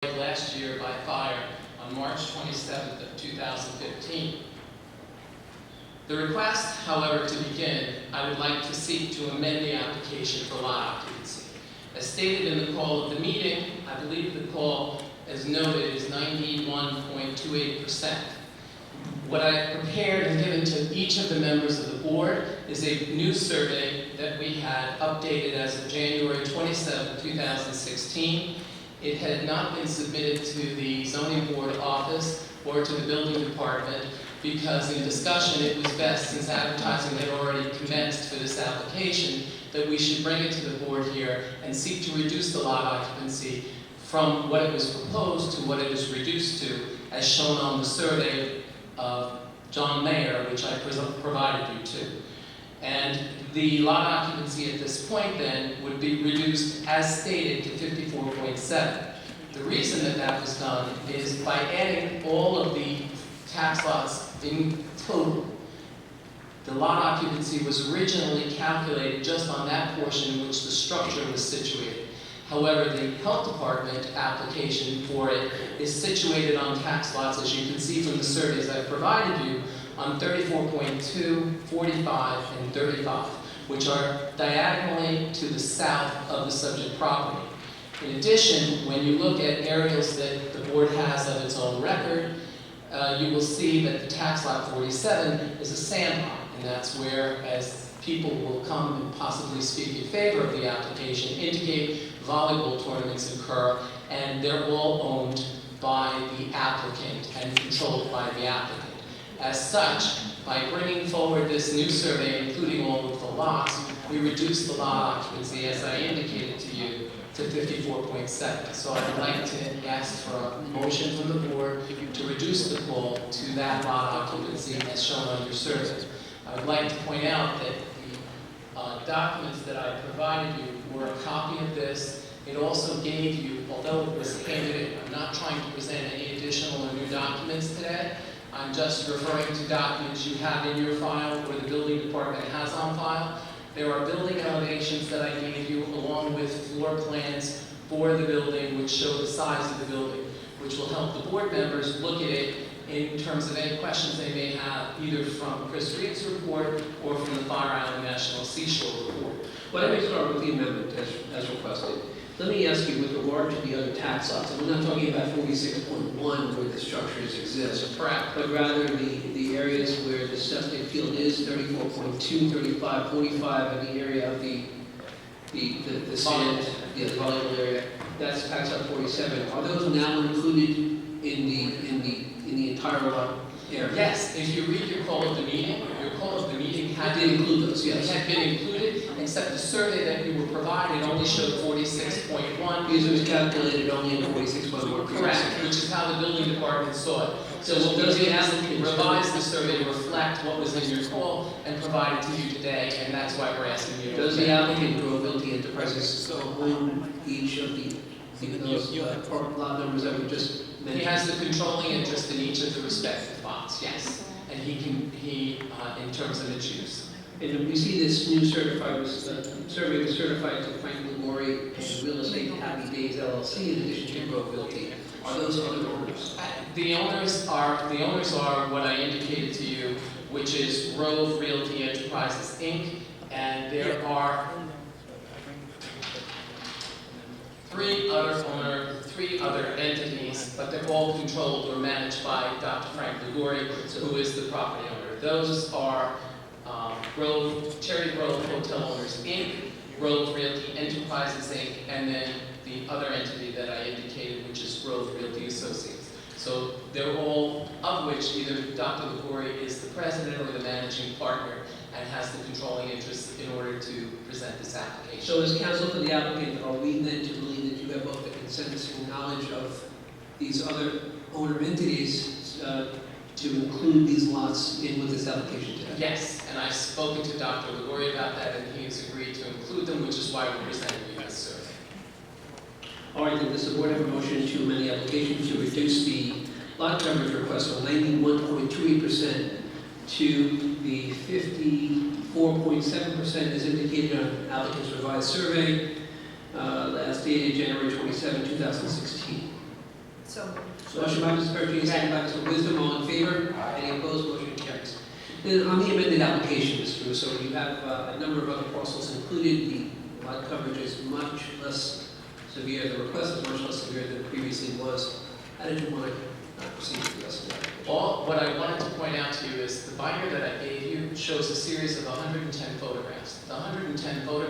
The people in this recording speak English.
last year by fire on March 27th of 2015. The request, however, to begin, I would like to seek to amend the application for lot occupancy. As stated in the call of the meeting, I believe the call, as noted, is 91.28%. What I prepared and given to each of the members of the board is a new survey that we had updated as of January 27, 2016. It had not been submitted to the zoning board office or to the building department because in discussion it was best, since advertising had already commenced for this application, that we should bring it to the board here and seek to reduce the lot occupancy from what it was proposed to what it is reduced to, as shown on the survey of John Mayer, which I provided you to. And the lot occupancy at this point then would be reduced as stated to 54.7. The reason that that was done is by adding all of the tax lots in total. The lot occupancy was originally calculated just on that portion in which the structure was situated. However, the health department application for it is situated on tax lots, as you can see from the surveys I've provided you, on 34.2, 45, and 35, which are diagonally to the south of the subject property. In addition, when you look at areas that the board has of its own record, you will see that the tax lot 47 is a sand lot, and that's where, as people will come and possibly speak in favor of the application, indicate volleyball tournaments occur, and they're all owned by the applicant and controlled by the applicant. As such, by bringing forward this new survey, including all of the lots, we reduced the lot occupancy, as I indicated to you, to 54.7. So I would like to ask for a motion from the board to reduce the call to that lot occupancy as shown on your survey. I would like to point out that the documents that I provided you were a copy of this. It also gave you, although it was handed in, I'm not trying to present any additional or new documents today. I'm just referring to documents you have in your file or the building department has on file. There are building elevations that I gave you along with floor plans for the building which show the size of the building, which will help the board members look at it in terms of any questions they may have, either from Chris Reed's report or from the Fire Island National Seashore report. Well, let me start with the amendment as requested. Let me ask you with regard to the other tax lots, and we're not talking about 46.1 where the structures exist, Correct. but rather the areas where the septic field is 34.2, 35, 45, and the area of the sand, the volleyball area, that's tax lot 47. Are those now included in the entire lot area? Yes, if you read your call of the meeting had Did include those, yes. It had been included, except the survey that you were provided only showed 46.1. Because it was calculated only in 46.1. Correct, which is how the building department saw it. So what we does did the is applicant revise the survey to reflect what was in your call and provide it to you today, and that's why we're asking you. Does the applicant, Grove Realty Enterprises, own each of those lot numbers that we just mentioned? He has the controlling interest in each of the respective lots, yes. And he in terms of its use. And we see this new survey was certified to Frank Liguori and Real Estate Happy Days LLC in addition to Grove Realty. Are those other owners? The owners are what I indicated to you, which is Grove Realty Enterprises, Inc., and there are three other entities, but they're all controlled or managed by Dr. Frank Liguori, who is the property owner. Those are Cherry Grove Hotel Owners, Inc., Grove Realty Enterprises, Inc., and then the other entity that I indicated, which is Grove Realty Associates. So they're all, of which either Dr. Liguori is the president or the managing partner and has the controlling interest in order to present this application. So as counsel for the applicant, are we then to believe that you have both the consensus and knowledge of these other owner entities to include these lots in with this application today? Yes, and I've spoken to Dr. Liguori about that, and he has agreed to include them, which is why we're presenting you this survey. All right, then does the board have a motion to amend the application to reduce the lot coverage request from 91.28% to the 54.7% as indicated on applicant's revised survey, last dated January 27, 2016? So moved. Motion by Mrs. Perkins, second by Mr. Wisdom, all in favor? Any opposed, motion carries. Then on the amended application, Mr. Russo, you have a number of other parcels included. The lot coverage is much less severe, the request is much less severe than it previously was. How did you want to proceed with the rest of that? What I wanted to point out to you is the binder that I gave you shows a series of 110 photographs. The 110 photographs